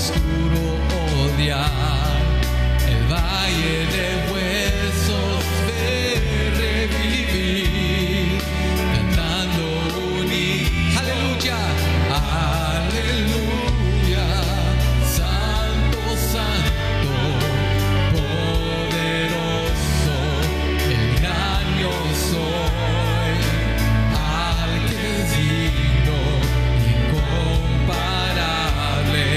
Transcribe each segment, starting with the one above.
oscuro odiar, el valle de huesos ver revivir, cantando aleluya, aleluya, santo, santo, poderoso, el gran yo soy, al que es digno, incomparable,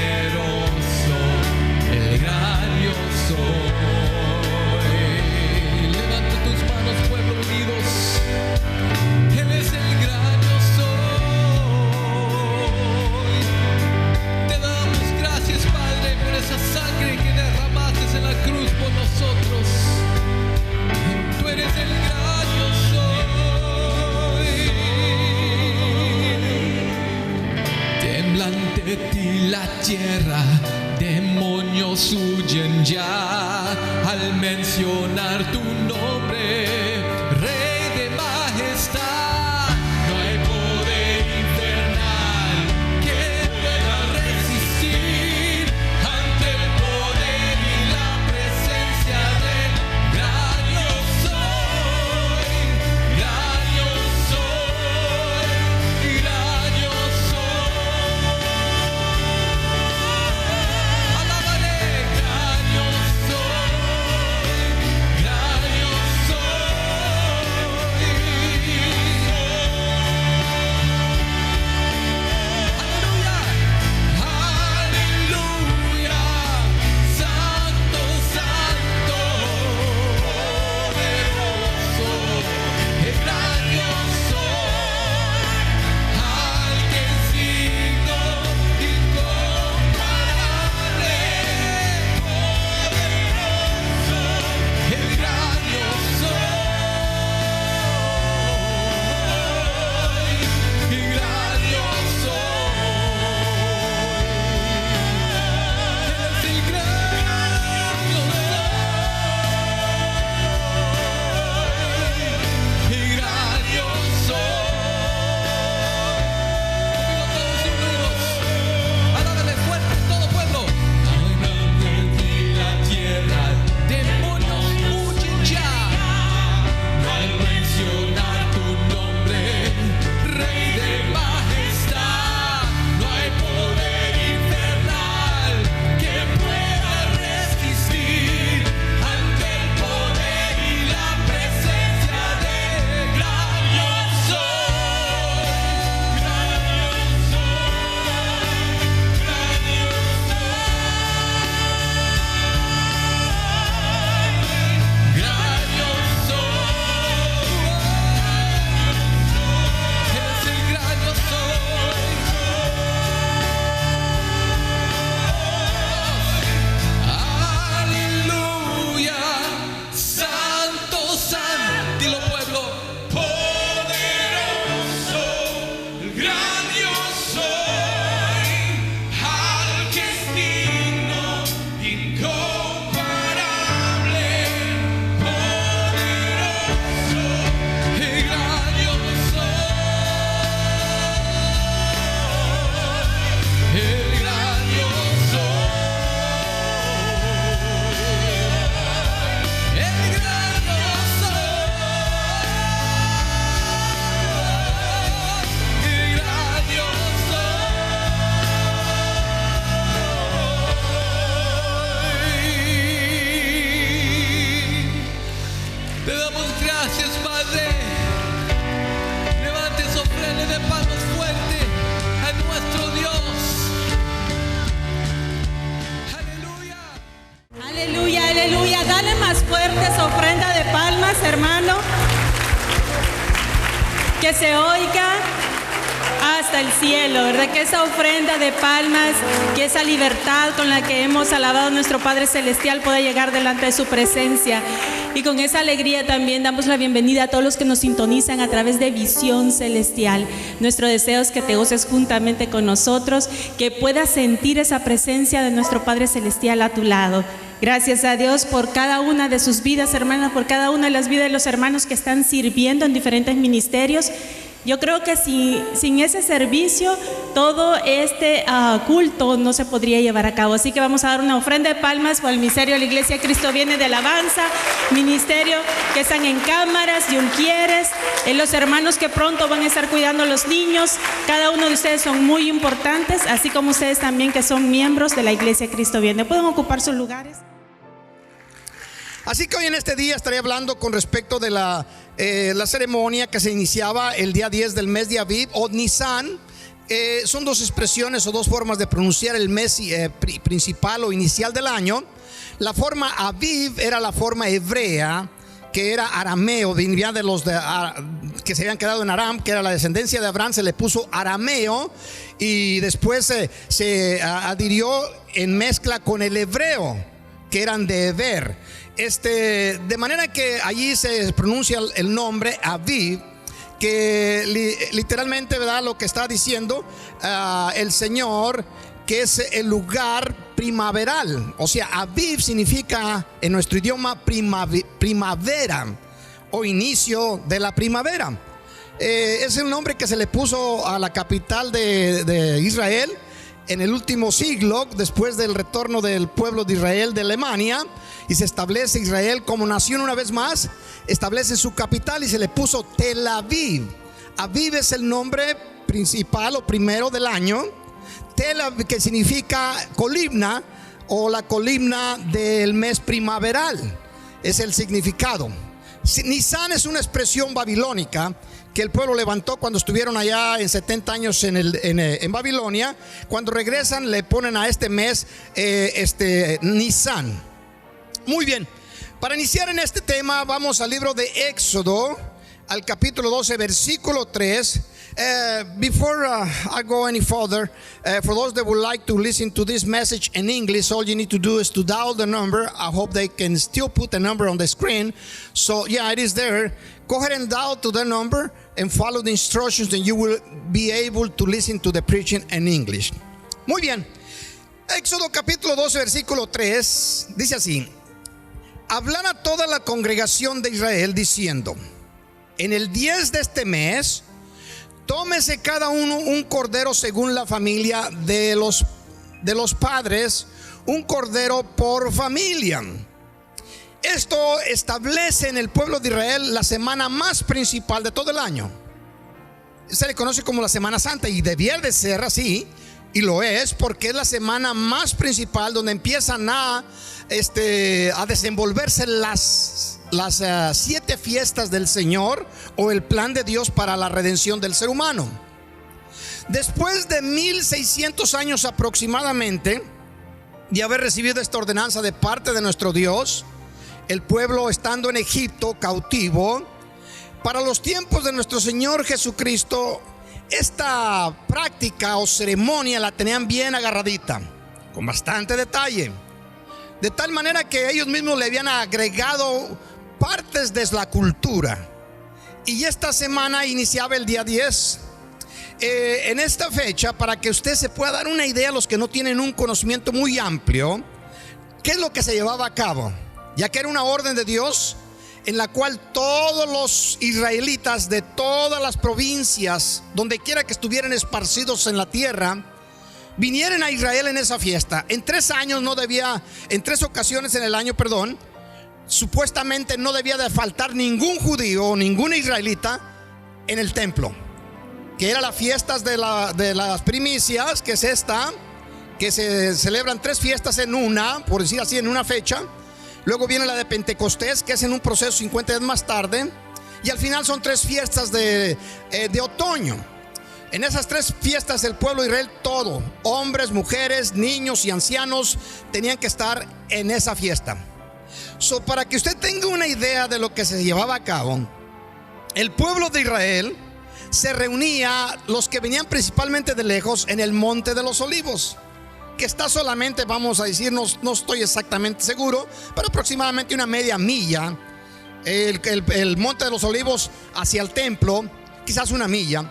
poderoso, el gran yo soy. Levanta tus manos, pueblo unidos. Él es el gran yo soy. Te damos gracias, Padre, por esa sangre que derramaste en la cruz por nosotros. Tú eres el gran yo soy. Tiembla ante ti la tierra, demonios huyen ya al mencionar tu nombre, Rey de majestad. No hay poder infernal que pueda resistir ante el poder y la presencia del gran yo soy, gran yo soy, gran yo soy. Alábale, gran yo soy, gran yo soy. Aleluya, aleluya, santo, santo, poderoso, el gran yo soy, al que es digno, incomparable, poderoso, el gran yo soy, el gran yo hermano, que se oiga hasta el cielo, ¿verdad? Que esa ofrenda de palmas, que esa libertad con la que hemos alabado a nuestro Padre Celestial pueda llegar delante de su presencia. Y con esa alegría también damos la bienvenida a todos los que nos sintonizan a través de Visión Celestial. Nuestro deseo es que te goces juntamente con nosotros, que puedas sentir esa presencia de nuestro Padre Celestial a tu lado. Gracias a Dios por cada una de sus vidas, hermanas, por cada una de las vidas de los hermanos que están sirviendo en diferentes ministerios. Yo creo que sin ese servicio, todo este culto no se podría llevar a cabo. Así que vamos a dar una ofrenda de palmas por el ministerio de la Iglesia Cristo Viene de Alabanza, ministerio que están en cámaras, Yunquieres, los hermanos que pronto van a estar cuidando a los niños. Cada uno de ustedes son muy importantes, así como ustedes también que son miembros de la Iglesia Cristo Viene. ¿Pueden ocupar sus lugares? Así que hoy en este día estaré hablando con respecto de la ceremonia que se iniciaba el día 10 del mes de Aviv o Nisan. Son dos expresiones o dos formas de pronunciar el mes principal o inicial del año. La forma Aviv era la forma hebrea, que era arameo, venía de los que se habían quedado en Aram, que era la descendencia de Abraham, se le puso arameo y después se adhirió en mezcla con el hebreo, que eran de Eber. De manera que allí se pronuncia el nombre Aviv, que literalmente, ¿verdad?, lo que está diciendo el Señor, que es el lugar primaveral. O sea, Aviv significa en nuestro idioma primavera o inicio de la primavera. Es el nombre que se le puso a la capital de Israel en el último siglo, después del retorno del pueblo de Israel de Alemania, y se establece Israel como nación una vez más, establece su capital y se le puso Tel Aviv. Aviv es el nombre principal o primero del año. Tel Aviv, que significa columna o la columna del mes primaveral, es el significado. Nisan es una expresión babilónica que el pueblo levantó cuando estuvieron allá en 70 años en Babilonia. Cuando regresan le ponen a este mes Nisan. Muy bien, para iniciar en este tema vamos al libro de Éxodo, al capítulo 12, versículo 3. Before I go any further, for those that would like to listen to this message in English, all you need to do is to dial the number. I hope they can still put the number on the screen. So yeah, it is there. Go ahead and dial to the number and follow the instructions, and you will be able to listen to the preaching in English. Muy bien. Éxodo capítulo 12, versículo 3 dice así: hablar a toda la congregación de Israel diciendo: en el 10 de este mes, tómese cada uno un cordero según la familia de los padres, un cordero por familia. Esto establece en el pueblo de Israel la semana más principal de todo el año. Se le conoce como la Semana Santa y debía de ser así, y lo es, porque es la semana más principal donde empiezan a desenvolverse las 7 fiestas del Señor o el plan de Dios para la redención del ser humano. Después de 1600 años aproximadamente de haber recibido esta ordenanza de parte de nuestro Dios, el pueblo estando en Egipto cautivo, para los tiempos de nuestro Señor Jesucristo, esta práctica o ceremonia la tenían bien agarradita, con bastante detalle, de tal manera que ellos mismos le habían agregado partes de la cultura. Y esta semana iniciaba el día 10. En esta fecha, para que usted se pueda dar una idea, los que no tienen un conocimiento muy amplio, ¿qué es lo que se llevaba a cabo? Ya que era una orden de Dios en la cual todos los israelitas de todas las provincias, donde quiera que estuvieran esparcidos en la tierra, vinieran a Israel en esa fiesta. En 3 ocasiones en el año, supuestamente no debía de faltar ningún judío o ningún israelita en el templo, que era las fiestas de las primicias, que es esta, que se celebran 3 fiestas en una, por decir así, en una fecha. Luego viene la de Pentecostés, que es en un proceso 50 días más tarde, y al final son 3 fiestas de otoño. En esas 3 fiestas el pueblo de Israel, todo, hombres, mujeres, niños y ancianos, tenían que estar en esa fiesta. Para que usted tenga una idea de lo que se llevaba a cabo, el pueblo de Israel se reunía, los que venían principalmente de lejos, en el Monte de los Olivos, que está solamente, vamos a decir, no estoy exactamente seguro, pero aproximadamente una media milla. El Monte de los Olivos hacia el templo, quizás una milla.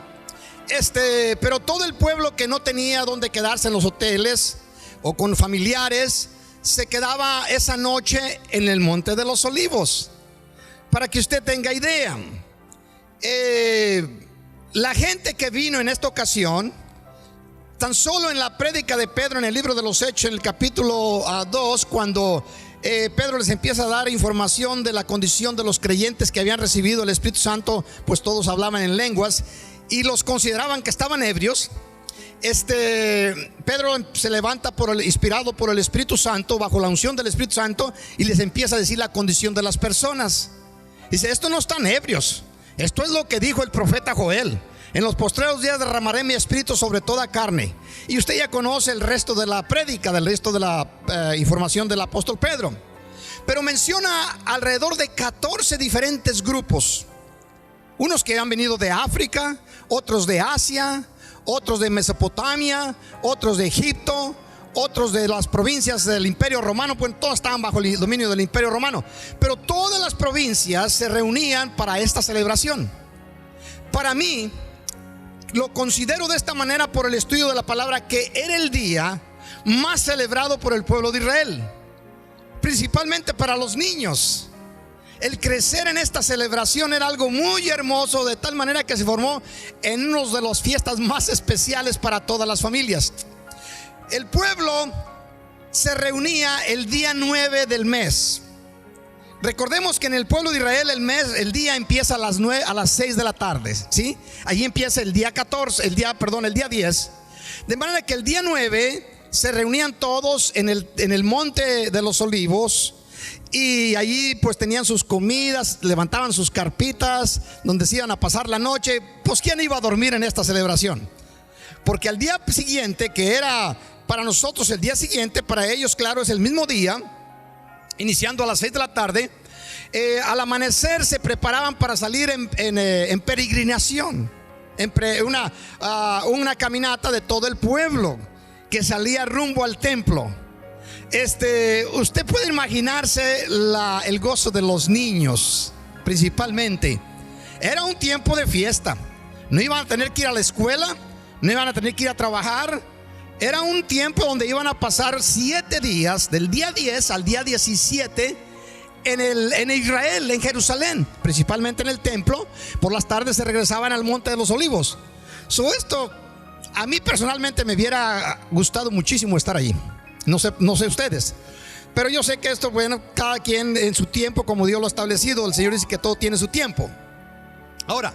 Pero todo el pueblo que no tenía donde quedarse en los hoteles o con familiares, se quedaba esa noche en el Monte de los Olivos. Para que usted tenga idea, La gente que vino en esta ocasión, tan solo en la prédica de Pedro en el libro de los Hechos, en el capítulo 2, cuando Pedro les empieza a dar información de la condición de los creyentes que habían recibido el Espíritu Santo, pues todos hablaban en lenguas y los consideraban que estaban ebrios. Pedro se levanta inspirado por el Espíritu Santo, bajo la unción del Espíritu Santo, y les empieza a decir la condición de las personas. Dice: estos no están ebrios, esto es lo que dijo el profeta Joel: en los postreros días derramaré mi espíritu sobre toda carne. Y usted ya conoce el resto de la prédica, del resto de la información del apóstol Pedro. Pero menciona alrededor de 14 diferentes grupos. Unos que han venido de África, otros de Asia, otros de Mesopotamia, otros de Egipto, otros de las provincias del Imperio Romano. Pues todas estaban bajo el dominio del Imperio Romano, pero todas las provincias se reunían para esta celebración. Para mí, lo considero de esta manera por el estudio de la palabra, que era el día más celebrado por el pueblo de Israel, principalmente para los niños. El crecer en esta celebración era algo muy hermoso, de tal manera que se formó en una de las fiestas más especiales para todas las familias. El pueblo se reunía el día 9 del mes. Recordemos que en el pueblo de Israel el día empieza a las 6 de la tarde, ¿sí? Allí empieza el día 10. De manera que el día 9 se reunían todos en el monte de los olivos. Y allí pues tenían sus comidas, levantaban sus carpitas donde se iban a pasar la noche. Pues ¿quién iba a dormir en esta celebración? Porque al día siguiente, que era para nosotros el día siguiente, para ellos claro es el mismo día, iniciando a las 6 de la tarde, al amanecer se preparaban para salir en peregrinación, una caminata de todo el pueblo que salía rumbo al templo. Usted puede imaginarse el gozo de los niños, principalmente. Era un tiempo de fiesta. No iban a tener que ir a la escuela, no iban a tener que ir a trabajar. Era un tiempo donde iban a pasar 7 días, del día 10 al día 17, en Israel, en Jerusalén, principalmente en el templo. Por las tardes se regresaban al monte de los olivos. Esto a mí personalmente me hubiera gustado muchísimo estar allí. No sé ustedes, pero yo sé que esto, bueno, cada quien en su tiempo, como Dios lo ha establecido. El Señor dice que todo tiene su tiempo. Ahora,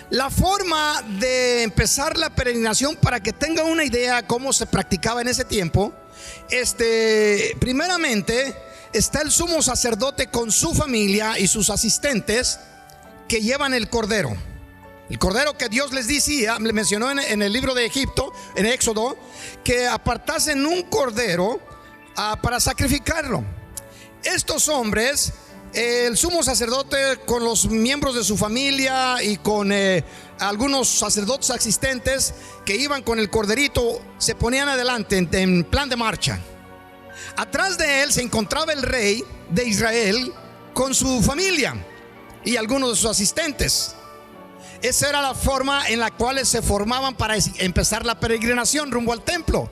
la forma de empezar la peregrinación, para que tengan una idea cómo se practicaba en ese tiempo, primeramente está el sumo sacerdote con su familia y sus asistentes, que llevan el cordero. El cordero que Dios les decía, le mencionó en el libro de Egipto, en Éxodo, que apartasen un cordero para sacrificarlo. Estos hombres, el sumo sacerdote con los miembros de su familia y con algunos sacerdotes asistentes que iban con el corderito, se ponían adelante en plan de marcha. Atrás de él se encontraba el rey de Israel con su familia y algunos de sus asistentes. Esa era la forma en la cual se formaban para empezar la peregrinación rumbo al templo.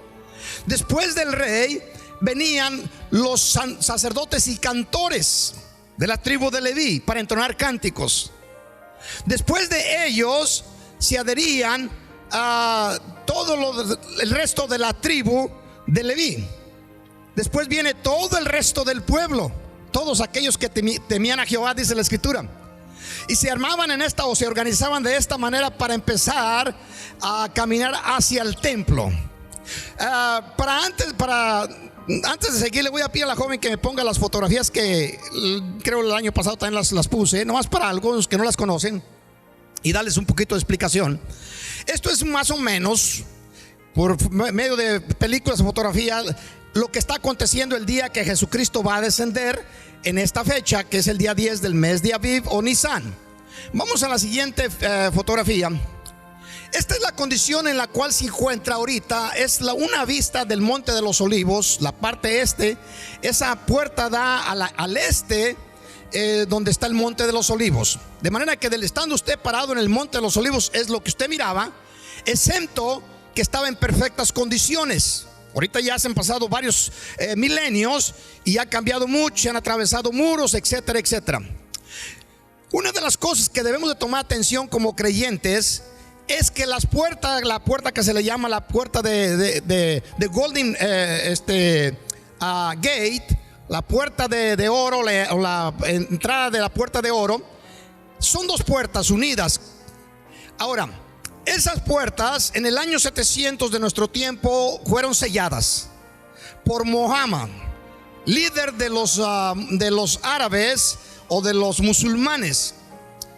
Después del rey venían los sacerdotes y cantores de la tribu de Leví para entonar cánticos. Después de ellos se adherían a el resto de la tribu de Leví. Después viene todo el resto del pueblo, todos aquellos que temían a Jehová, dice la escritura. Y se armaban se organizaban de esta manera para empezar a caminar hacia el templo. Antes de seguir, le voy a pedir a la joven que me ponga las fotografías que creo el año pasado también las puse, nomás para algunos que no las conocen, y darles un poquito de explicación. Esto es más o menos, por medio de películas, fotografías, lo que está aconteciendo el día que Jesucristo va a descender en esta fecha, que es el día 10 del mes de Aviv o Nisan. Vamos a la siguiente fotografía. Esta es la condición en la cual se encuentra ahorita. Es una vista del monte de los olivos, la parte este. Esa puerta da al este, donde está el monte de los olivos. De manera que estando usted parado en el monte de los olivos, es lo que usted miraba, excepto que estaba en perfectas condiciones. Ahorita ya se han pasado varios milenios y ha cambiado mucho, se han atravesado muros, etcétera, etcétera. Una de las cosas que debemos de tomar atención como creyentes es que las puertas, la puerta que se le llama la puerta de Golden Gate, la puerta de oro, o la entrada de la puerta de oro, son dos puertas unidas. Ahora, esas puertas en el año 700 de nuestro tiempo fueron selladas por Mohammed, líder de los árabes o de los musulmanes.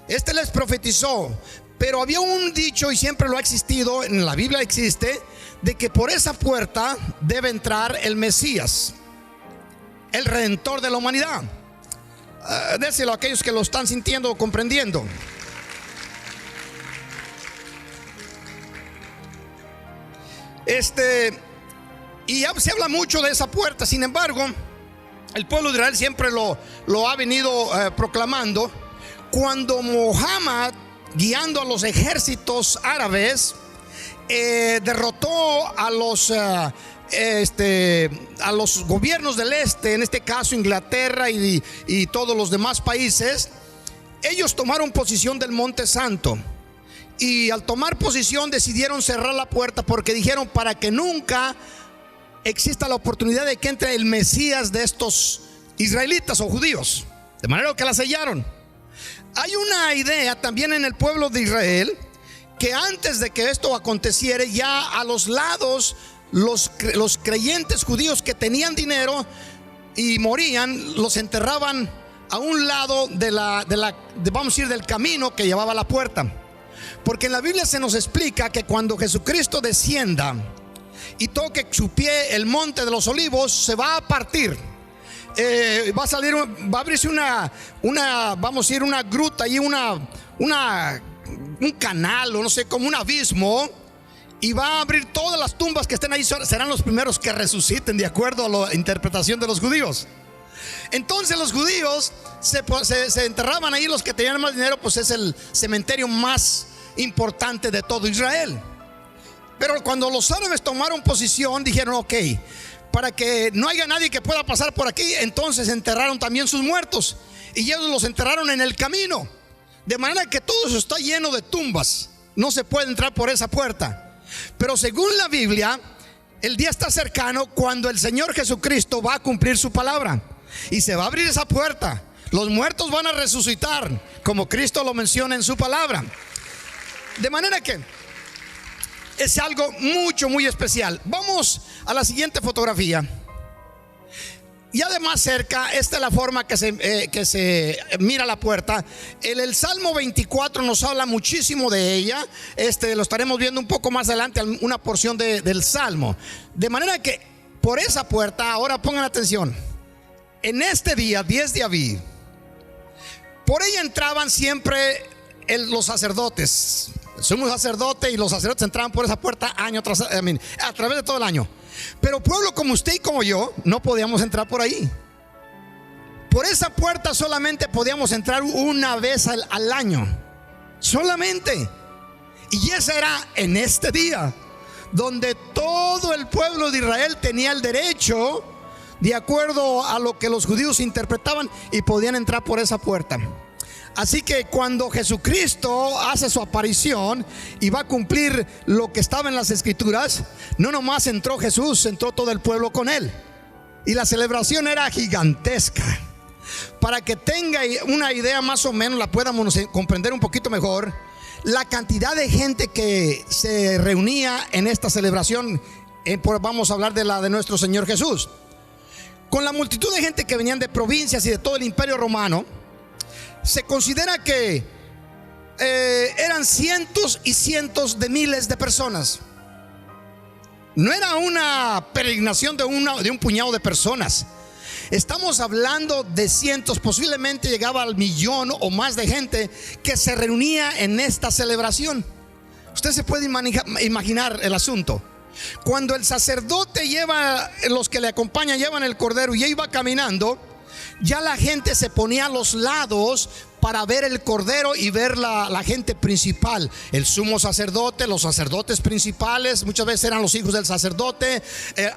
Este les profetizó, pero había un dicho, y siempre lo ha existido, en la Biblia existe, de que por esa puerta debe entrar el Mesías, el Redentor de la humanidad. Déselo a aquellos que lo están sintiendo o comprendiendo. Y se habla mucho de esa puerta. Sin embargo, el pueblo de Israel siempre lo ha venido proclamando. Cuando Mohammed, guiando a los ejércitos árabes, derrotó a los gobiernos del este, en este caso Inglaterra y todos los demás países, ellos tomaron posición del Monte Santo. Y al tomar posición decidieron cerrar la puerta, porque dijeron, para que nunca exista la oportunidad de que entre el Mesías de estos israelitas o judíos. De manera que la sellaron. Hay una idea también en el pueblo de Israel, que antes de que esto aconteciera, ya a los lados los creyentes judíos que tenían dinero y morían, los enterraban a un lado vamos a decir, del camino que llevaba a la puerta. Porque en la Biblia se nos explica que cuando Jesucristo descienda y toque su pie el monte de los olivos, se va a partir. Va a abrirse vamos a decir, una gruta y un canal, o no sé, como un abismo, y va a abrir todas las tumbas que estén ahí. Serán los primeros que resuciten, de acuerdo a la interpretación de los judíos. Entonces los judíos se enterraban ahí. Los que tenían más dinero, pues es el cementerio más importante de todo Israel. Pero cuando los árabes tomaron posición, dijeron, ok, para que no haya nadie que pueda pasar por aquí, entonces enterraron también sus muertos, y ellos los enterraron en el camino, de manera que todo eso está lleno de tumbas. No se puede entrar por esa puerta. Pero según la Biblia, el día está cercano cuando el Señor Jesucristo va a cumplir su palabra, y se va a abrir esa puerta. Los muertos van a resucitar, como Cristo lo menciona en su palabra. De manera que es algo muy especial. Vamos a la siguiente fotografía. Y además cerca, esta es la forma que se mira la puerta. El Salmo 24 nos habla muchísimo de ella. Lo estaremos viendo un poco más adelante, una porción del Salmo. De manera que por esa puerta, ahora pongan atención, en este día 10 de Aviv, por ella entraban siempre los sacerdotes. El sumo sacerdote y los sacerdotes entraban por esa puerta a través de todo el año. Pero pueblo como usted y como yo no podíamos entrar por ahí. Por esa puerta solamente podíamos entrar una vez al año, solamente. Y ese era en este día, donde todo el pueblo de Israel tenía el derecho, de acuerdo a lo que los judíos interpretaban, y podían entrar por esa puerta. Así que cuando Jesucristo hace su aparición y va a cumplir lo que estaba en las escrituras, no nomás entró Jesús, entró todo el pueblo con él. Y la celebración era gigantesca. Para que tenga una idea más o menos, la podamos comprender un poquito mejor, la cantidad de gente que se reunía en esta celebración, vamos a hablar de la de nuestro Señor Jesús. Con la multitud de gente que venían de provincias y de todo el imperio romano, se considera que eran cientos y cientos de miles de personas. No era una peregrinación de un puñado de personas. Estamos hablando de cientos, posiblemente llegaba al millón o más de gente que se reunía en esta celebración. Usted se puede imaginar el asunto. Cuando el sacerdote los que le acompañan llevan el cordero y iba caminando, ya la gente se ponía a los lados para ver el cordero y ver la gente principal, el sumo sacerdote, los sacerdotes principales. Muchas veces eran los hijos del sacerdote,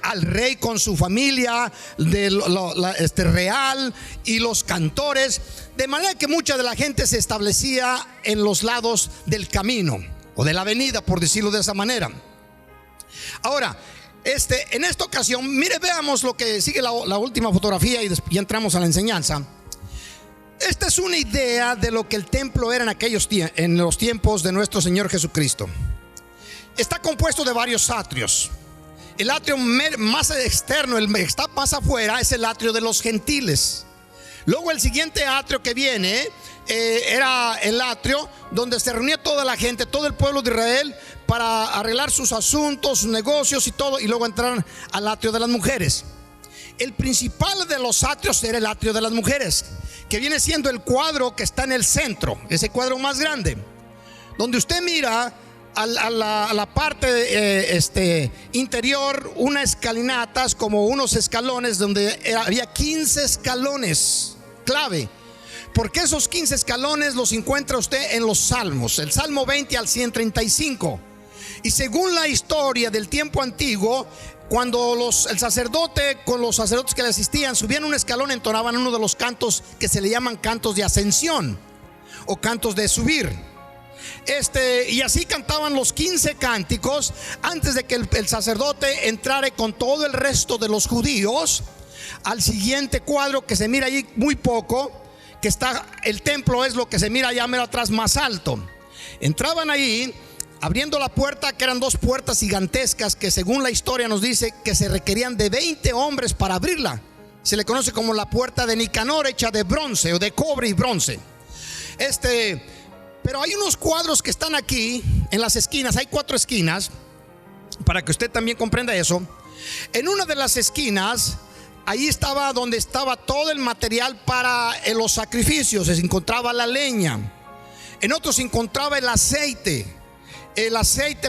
al rey con su familia real, y los cantores. De manera que mucha de la gente se establecía en los lados del camino. o de la avenida, por decirlo de esa manera. Ahora, en esta ocasión, mire, veamos lo que sigue la última fotografía y ya entramos a la enseñanza. Esta es una idea de lo que el templo era en los tiempos de nuestro Señor Jesucristo. Está compuesto de varios atrios. El atrio más externo, el que está más afuera, es el atrio de los gentiles. Luego el siguiente atrio que viene era el atrio donde se reunía toda la gente, todo el pueblo de Israel, para arreglar sus asuntos, sus negocios y todo, y luego entrar al atrio de las mujeres. El principal de los atrios era el atrio de las mujeres, que viene siendo el cuadro que está en el centro, ese cuadro más grande, donde usted mira a la parte interior, unas escalinatas, como unos escalones, donde había 15 escalones clave. Porque esos 15 escalones los encuentra usted en los salmos, el Salmo 20 al 135. Y según la historia del tiempo antiguo, cuando el sacerdote con los sacerdotes que le asistían subían un escalón, entonaban uno de los cantos que se le llaman cantos de ascensión o cantos de subir. Y así cantaban los 15 cánticos antes de que el sacerdote entrara con todo el resto de los judíos al siguiente cuadro que se mira allí muy poco, que está el templo, es lo que se mira allá mero atrás más alto. Entraban ahí abriendo la puerta, que eran dos puertas gigantescas que según la historia nos dice que se requerían de 20 hombres para abrirla. Se le conoce como la puerta de Nicanor, hecha de bronce o de cobre y bronce. Pero hay unos cuadros que están aquí en las esquinas. Hay 4 esquinas, para que usted también comprenda eso. En una de las esquinas, ahí estaba donde estaba todo el material para los sacrificios. Se encontraba la leña. En otro se encontraba el aceite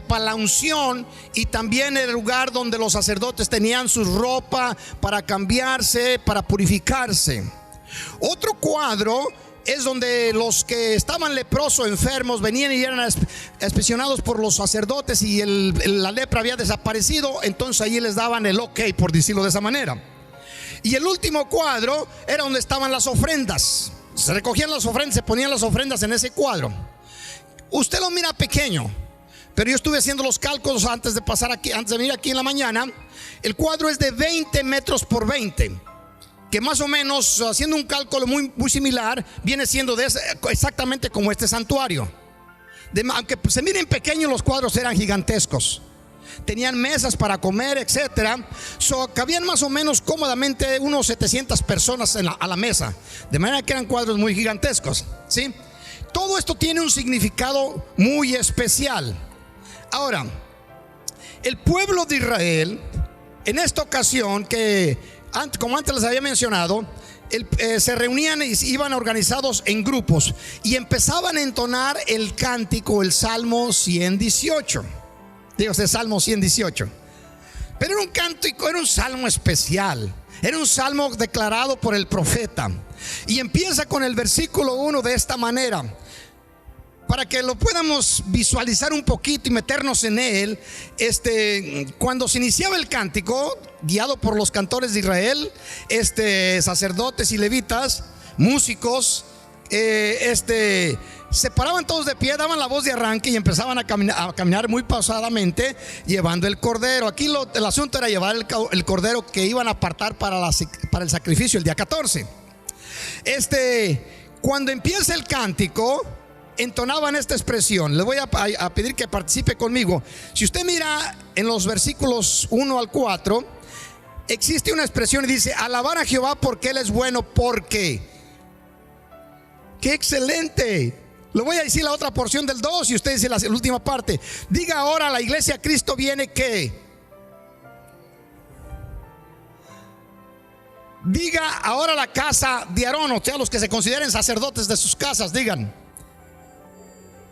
para la unción, y también el lugar donde los sacerdotes tenían su ropa para cambiarse, para purificarse. Otro cuadro es donde los que estaban leprosos, enfermos, venían y eran inspeccionados por los sacerdotes, y la lepra había desaparecido. Entonces allí les daban el ok, por decirlo de esa manera. Y el último cuadro era donde estaban las ofrendas. Se recogían las ofrendas, se ponían las ofrendas en ese cuadro. Usted lo mira pequeño, pero yo estuve haciendo los cálculos antes de pasar aquí, antes de venir aquí en la mañana. El cuadro es de 20 metros por 20, que más o menos, haciendo un cálculo muy, muy similar, viene siendo exactamente como este santuario. Aunque se miren pequeños, los cuadros eran gigantescos. Tenían mesas para comer, etcétera. Cabían más o menos cómodamente unos 700 personas a la mesa. De manera que eran cuadros muy gigantescos, ¿sí? Todo esto tiene un significado muy especial. Ahora, el pueblo de Israel, en esta ocasión, que como antes les había mencionado, se reunían y iban organizados en grupos y empezaban a entonar el cántico, el Salmo 118. Dígase Salmo 118. Pero era un cántico, era un salmo especial. Era un salmo declarado por el profeta. Y empieza con el versículo 1 de esta manera, para que lo podamos visualizar un poquito y meternos en él. Cuando se iniciaba el cántico, guiado por los cantores de Israel, sacerdotes y levitas, músicos, se paraban todos de pie, daban la voz de arranque y empezaban a caminar muy pausadamente, llevando el cordero. Aquí el asunto era llevar el cordero que iban a apartar para el sacrificio el día 14. Cuando empieza el cántico, entonaban esta expresión. Les voy a pedir que participe conmigo. Si usted mira en los versículos 1 al 4, existe una expresión y dice: alabar a Jehová porque Él es bueno, porque. ¡Qué excelente! Le voy a decir la otra porción del 2 y usted dice la última parte. Diga ahora la iglesia Cristo viene que. Diga ahora la casa de Aarón, o sea, los que se consideren sacerdotes de sus casas, digan: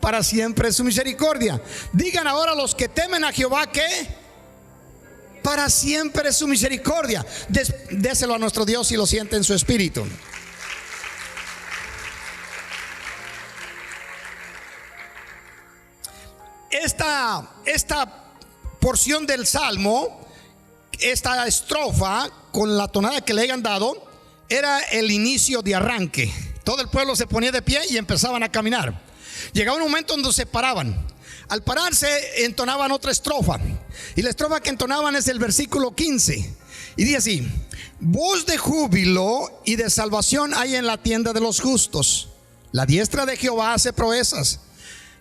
para siempre es su misericordia. Digan ahora los que temen a Jehová que para siempre es su misericordia. Déselo a nuestro Dios y lo siente en su espíritu. Esta porción del salmo, esta estrofa, con la tonada que le hayan dado, era el inicio de arranque. Todo el pueblo se ponía de pie y empezaban a caminar. Llegaba un momento donde se paraban. al pararse entonaban otra estrofa. Y la estrofa que entonaban es el versículo 15. Y dice así: voz de júbilo y de salvación hay en la tienda de los justos. La diestra de Jehová hace proezas.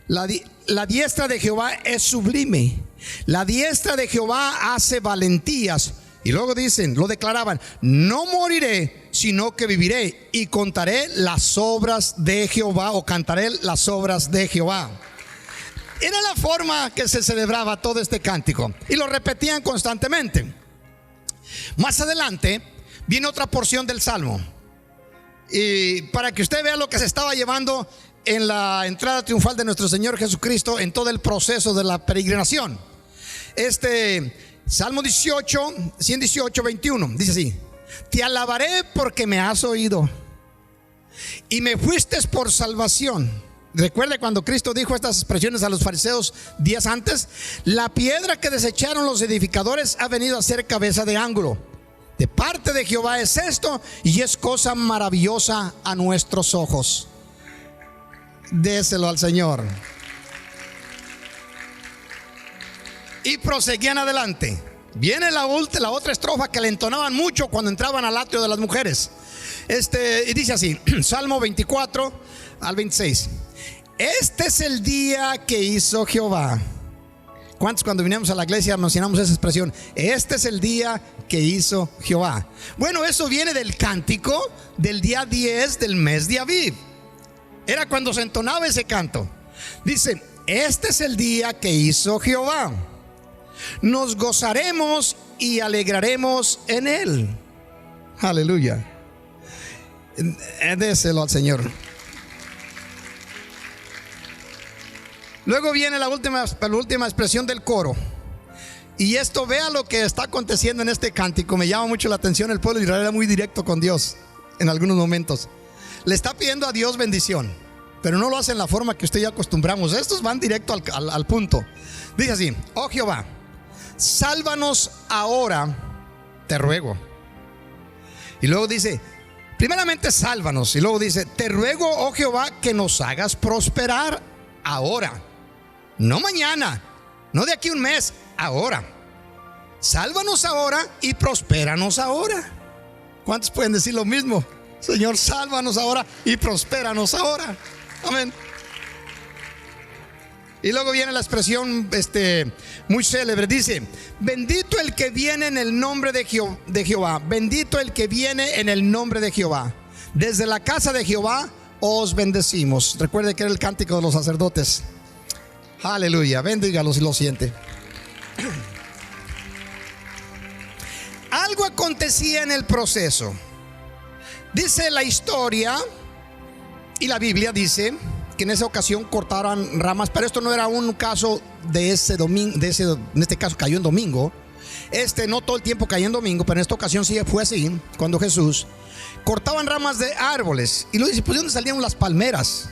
La diestra de Jehová es sublime. La diestra de Jehová hace valentías. Y luego dicen, lo declaraban: no moriré, sino que viviré y contaré las obras de Jehová, o cantaré las obras de Jehová. Era la forma que se celebraba todo este cántico, y lo repetían constantemente. Más adelante viene otra porción del Salmo, y para que usted vea lo que se estaba llevando en la entrada triunfal de nuestro Señor Jesucristo en todo el proceso de la peregrinación. Salmo 118, 21 dice así: te alabaré porque me has oído y me fuiste por salvación. Recuerde cuando Cristo dijo estas expresiones a los fariseos días antes: la piedra que desecharon los edificadores ha venido a ser cabeza de ángulo. De parte de Jehová es esto, y es cosa maravillosa a nuestros ojos. Déselo al Señor. Y proseguían adelante. Viene la otra estrofa que le entonaban mucho cuando entraban al atrio de las mujeres. Y dice así, Salmo 24 al 26: este es el día que hizo Jehová. ¿Cuántos cuando vinimos a la iglesia mencionamos esa expresión? Este es el día que hizo Jehová. Bueno, eso viene del cántico del día 10 del mes de Aviv. Era cuando se entonaba ese canto. Dice: este es el día que hizo Jehová. Nos gozaremos y alegraremos en él. Aleluya. Déselo al Señor. Luego viene la última expresión del coro. Y esto, vea lo que está aconteciendo en este cántico. Me llama mucho la atención. El pueblo de Israel era muy directo con Dios en algunos momentos. Le está pidiendo a Dios bendición, pero no lo hace en la forma que usted y yo acostumbramos. Estos van directo al punto. Dice así: oh Jehová, sálvanos ahora, te ruego. Y luego dice, primeramente sálvanos, y luego dice: te ruego, oh Jehová, que nos hagas prosperar ahora, no mañana, no de aquí un mes, ahora. Sálvanos ahora y prospéranos ahora. ¿Cuántos pueden decir lo mismo? Señor, sálvanos ahora y prospéranos ahora. Amén. Y luego viene la expresión muy célebre. Dice: bendito el que viene en el nombre de Jehová. Bendito el que viene en el nombre de Jehová. Desde la casa de Jehová os bendecimos. Recuerde que era el cántico de los sacerdotes. Aleluya, bendígalo si lo siente. Algo acontecía en el proceso. Dice la historia y la Biblia dice que en esa ocasión cortaron ramas, pero esto no era un caso de ese domingo, en este caso cayó en domingo. No todo el tiempo cayó en domingo, pero en esta ocasión sí fue así. Cuando Jesús cortaban ramas de árboles, y luego dice: pues ¿de dónde salían las palmeras?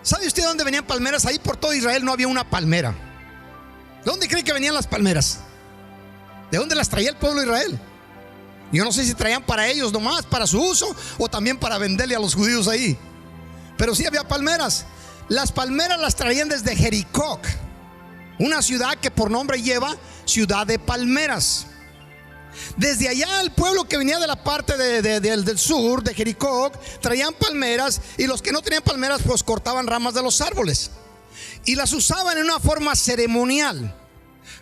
¿Sabe usted dónde venían palmeras? Ahí por todo Israel no había una palmera. ¿De dónde cree que venían las palmeras? ¿De dónde las traía el pueblo de Israel? Yo no sé si traían para ellos nomás, para su uso, o también para venderle a los judíos ahí. Pero sí había palmeras. Las palmeras las traían desde Jericó, una ciudad que por nombre lleva ciudad de palmeras. Desde allá el pueblo que venía de la parte del sur, de Jericó, traían palmeras, y los que no tenían palmeras pues cortaban ramas de los árboles y las usaban en una forma ceremonial,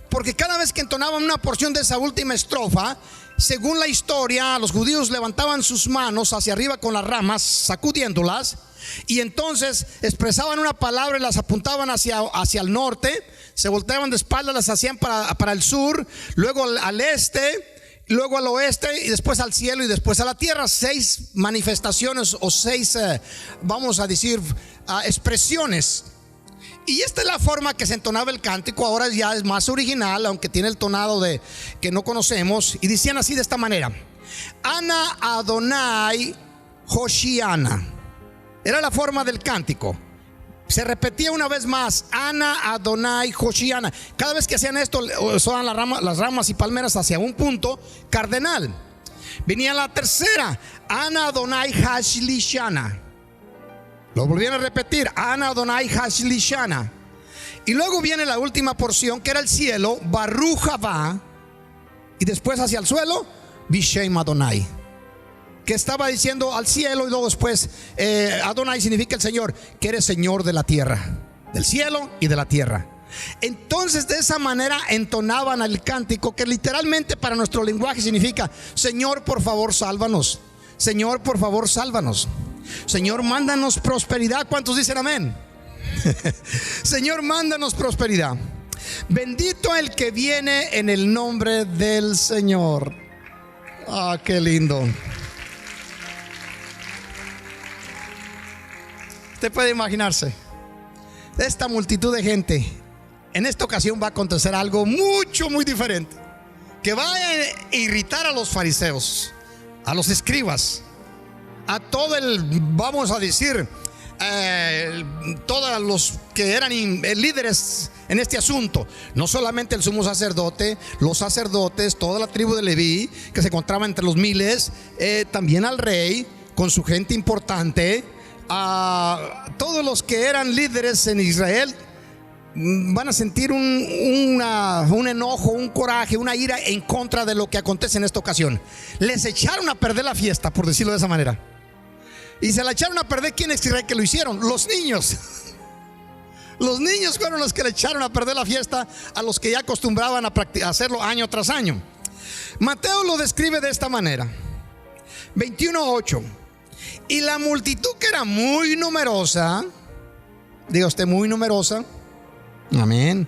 porque cada vez que entonaban una porción de esa última estrofa, según la historia, los judíos levantaban sus manos hacia arriba con las ramas, sacudiéndolas, y entonces expresaban una palabra y las apuntaban hacia el norte, se volteaban de espaldas, las hacían para el sur, luego al este, luego al oeste, y después al cielo, y después a la tierra. 6 manifestaciones o 6, vamos a decir, expresiones. Y esta es la forma que se entonaba el cántico. Ahora ya es más original, aunque tiene el tonado que no conocemos. Y decían así, de esta manera: Ana Adonai Hoshiana. Era la forma del cántico. Se repetía una vez más: Ana Adonai Hoshiana. Cada vez que hacían esto, usaban las ramas y palmeras hacia un punto cardenal. Venía la tercera: Ana Adonai Hashlishana. Lo volvieron a repetir: Ana Adonai Hashlishana. Y luego viene la última porción, que era el cielo, Baruch Haba, y después hacia el suelo, Bishem Adonai, que estaba diciendo al cielo. Y luego después Adonai significa el Señor, que eres Señor de la tierra, del cielo y de la tierra. Entonces de esa manera entonaban el cántico, que literalmente para nuestro lenguaje significa: Señor, por favor, sálvanos. Señor, por favor, sálvanos. Señor, mándanos prosperidad. ¿Cuántos dicen amén? Señor, mándanos prosperidad. Bendito el que viene en el nombre del Señor. Ah, qué lindo. Usted puede imaginarse esta multitud de gente. En esta ocasión va a acontecer algo muy diferente, que va a irritar a los fariseos, a los escribas, a todo vamos a decir, todos los que eran líderes en este asunto. No solamente el sumo sacerdote, los sacerdotes, toda la tribu de Leví, que se encontraba entre los miles, también al rey con su gente importante, a todos los que eran líderes en Israel. Van a sentir un enojo, un coraje, una ira en contra de lo que acontece en esta ocasión. Les echaron a perder la fiesta, por decirlo de esa manera. Y se la echaron a perder. ¿Quiénes creen que lo hicieron? Los niños. Los niños fueron los que le echaron a perder la fiesta a los que ya acostumbraban a hacerlo año tras año. Mateo lo describe de esta manera: 21:8. Y la multitud, que era muy numerosa, diga usted, muy numerosa, amén,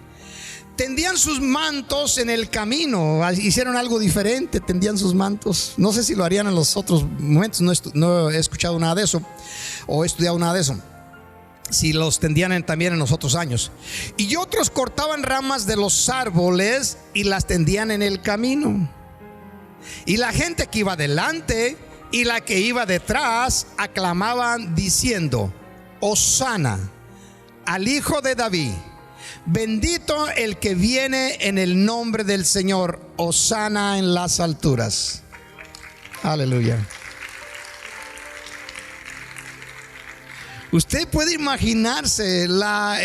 tendían sus mantos en el camino. Hicieron algo diferente, tendían sus mantos. No sé si lo harían en los otros momentos, no he escuchado nada de eso, o he estudiado nada de eso, si los tendían también en los otros años. Y otros cortaban ramas de los árboles y las tendían en el camino. Y la gente que iba delante y la que iba detrás aclamaban diciendo: Hosana al Hijo de David, bendito el que viene en el nombre del Señor, Hosana en las alturas. Aleluya. Usted puede imaginarse la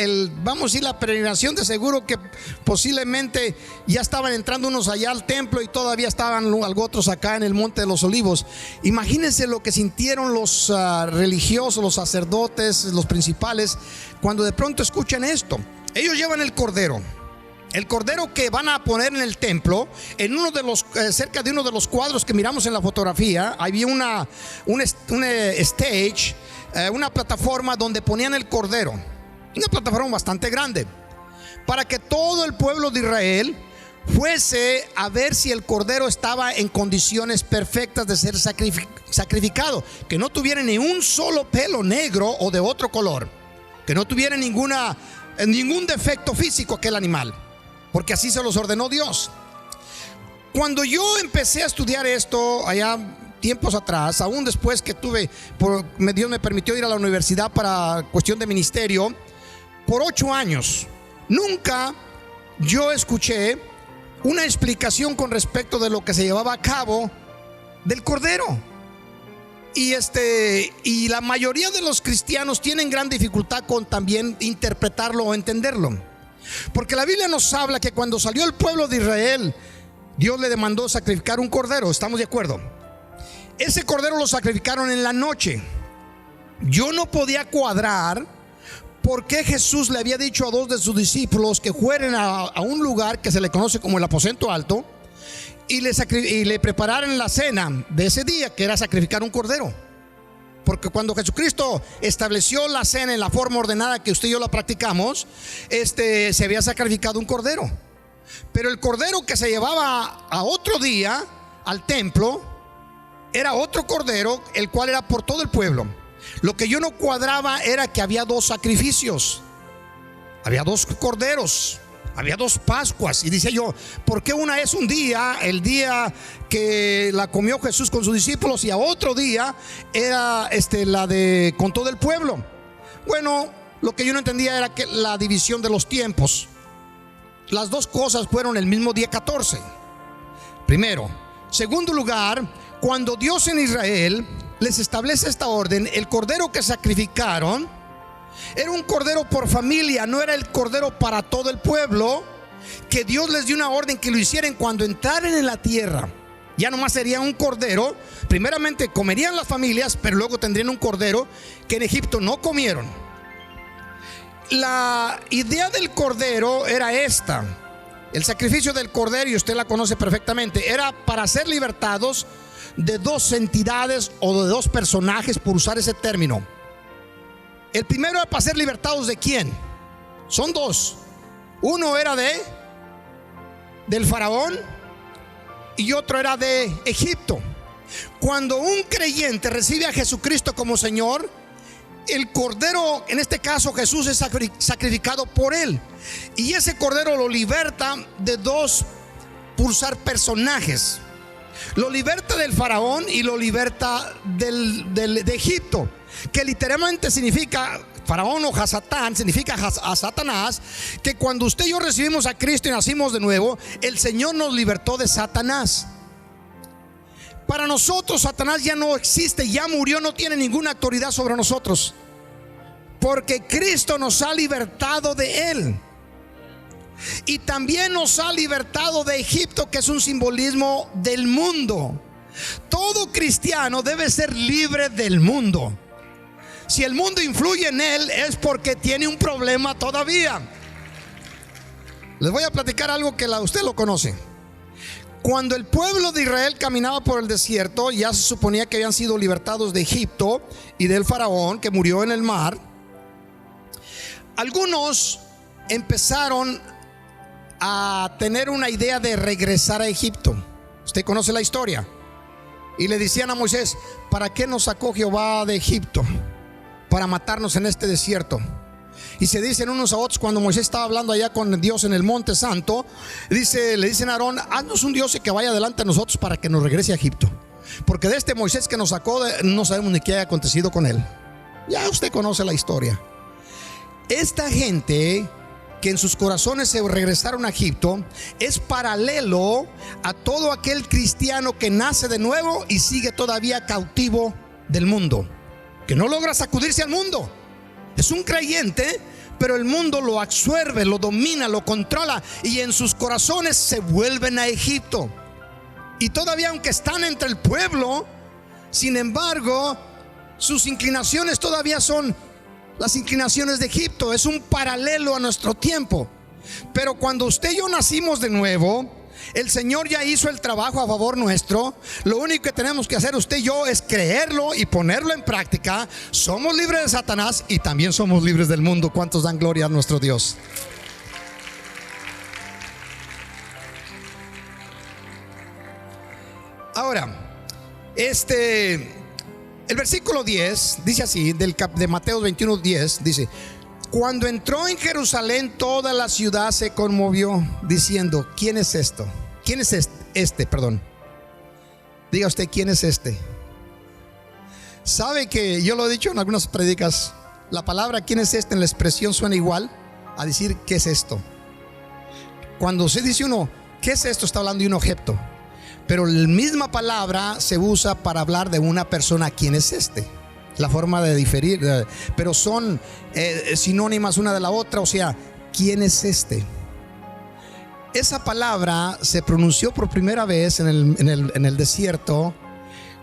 peregrinación. De seguro que posiblemente ya estaban entrando unos allá al templo y todavía estaban algo otros acá en el Monte de los Olivos. Imagínense lo que sintieron los religiosos, los sacerdotes, los principales, cuando de pronto escuchan esto. Ellos llevan el cordero que van a poner en el templo, en uno de los cerca de uno de los cuadros que miramos en la fotografía. Había un stage, una plataforma donde ponían el cordero, una plataforma bastante grande, para que todo el pueblo de Israel fuese a ver si el cordero estaba en condiciones perfectas de ser sacrificado, que no tuviera ni un solo pelo negro o de otro color, que no tuviera ningún defecto físico aquel animal, porque así se los ordenó Dios. Cuando yo empecé a estudiar esto allá tiempos atrás, aún después que Dios me permitió ir a la universidad para cuestión de ministerio, por 8 años, nunca yo escuché una explicación con respecto de lo que se llevaba a cabo del cordero. Y la mayoría de los cristianos tienen gran dificultad con también interpretarlo o entenderlo, porque la Biblia nos habla que cuando salió el pueblo de Israel, Dios le demandó sacrificar un cordero. ¿Estamos de acuerdo? Ese cordero lo sacrificaron en la noche. Yo no podía cuadrar por qué Jesús le había dicho a 2 de sus discípulos que fueran a un lugar que se le conoce como el aposento alto y le prepararan la cena de ese día, que era sacrificar un cordero. Porque cuando Jesucristo estableció la cena en la forma ordenada que usted y yo la practicamos, se había sacrificado un cordero. Pero el cordero que se llevaba a otro día al templo era otro cordero, el cual era por todo el pueblo. Lo que yo no cuadraba era que había 2 sacrificios, había 2 corderos, había 2 Pascuas. Y dice yo, ¿por qué una es un día, el día que la comió Jesús con sus discípulos, y a otro día era la de con todo el pueblo? Bueno, lo que yo no entendía era que la división de los tiempos. Las 2 cosas fueron el mismo día 14. Primero. Segundo lugar, cuando Dios en Israel les establece esta orden, el cordero que sacrificaron Era un cordero por familia, no era el cordero para todo el pueblo, que Dios les dio una orden que lo hicieran cuando entraran en la tierra. Ya nomás sería un cordero. Primeramente comerían las familias, pero luego tendrían un cordero que en Egipto no comieron. La idea del cordero era esta. El sacrificio del cordero, y usted la conoce perfectamente, era para ser libertados de dos entidades o de dos personajes, por usar ese término. El primero era para ser libertados ¿de quién? Son dos. Uno era del faraón y otro era de Egipto. Cuando un creyente recibe a Jesucristo como Señor, el cordero, en este caso Jesús, es sacrificado por él, y ese cordero lo liberta de dos, por usar personajes. Lo liberta del faraón y lo liberta de Egipto, que literalmente significa faraón o Hasatán, significa a Satanás. Que cuando usted y yo recibimos a Cristo y nacimos de nuevo, el Señor nos libertó de Satanás. Para nosotros Satanás ya no existe, ya murió, no tiene ninguna autoridad sobre nosotros, porque Cristo nos ha libertado de él. Y también nos ha libertado de Egipto, que es un simbolismo del mundo. Todo cristiano debe ser libre del mundo. Si el mundo influye en él, es porque tiene un problema todavía. Les voy a platicar algo que usted lo conoce. Cuando el pueblo de Israel caminaba por el desierto, ya se suponía que habían sido libertados de Egipto y del faraón que murió en el mar. Algunos empezaron a tener una idea de regresar a Egipto. Usted conoce la historia. Y le decían a Moisés: ¿para qué nos sacó Jehová de Egipto? Para matarnos en este desierto. Y se dicen unos a otros, cuando Moisés estaba hablando allá con Dios en el monte santo, le dicen a Aarón: haznos un Dios que vaya delante de nosotros para que nos regrese a Egipto, porque de este Moisés que nos sacó no sabemos ni qué haya acontecido con él. Ya usted conoce la historia. Esta gente que en sus corazones se regresaron a Egipto es paralelo a todo aquel cristiano que nace de nuevo y sigue todavía cautivo del mundo, que no logra sacudirse al mundo. Es un creyente, pero el mundo lo absorbe, lo domina, lo controla, y en sus corazones se vuelven a Egipto. Y todavía, aunque están entre el pueblo, sin embargo, sus inclinaciones todavía son las inclinaciones de Egipto. Es un paralelo a nuestro tiempo. Pero cuando usted y yo nacimos de nuevo, el Señor ya hizo el trabajo a favor nuestro. Lo único que tenemos que hacer usted y yo es creerlo y ponerlo en práctica. Somos libres de Satanás y también somos libres del mundo. ¿Cuántos dan gloria a nuestro Dios? Ahora, el versículo 10 dice así, de Mateo 21:10, dice: cuando entró en Jerusalén, toda la ciudad se conmovió, diciendo: ¿quién es esto? ¿Quién es este? Perdón. Diga usted: ¿quién es este? ¿Sabe que yo lo he dicho en algunas predicas? La palabra ¿quién es este? En la expresión suena igual a decir ¿qué es esto? Cuando se dice uno ¿qué es esto?, está hablando de un objeto, pero la misma palabra se usa para hablar de una persona. ¿Quién es este? La forma de diferir, pero son sinónimas una de la otra. O sea, ¿quién es este? Esa palabra se pronunció por primera vez en el desierto,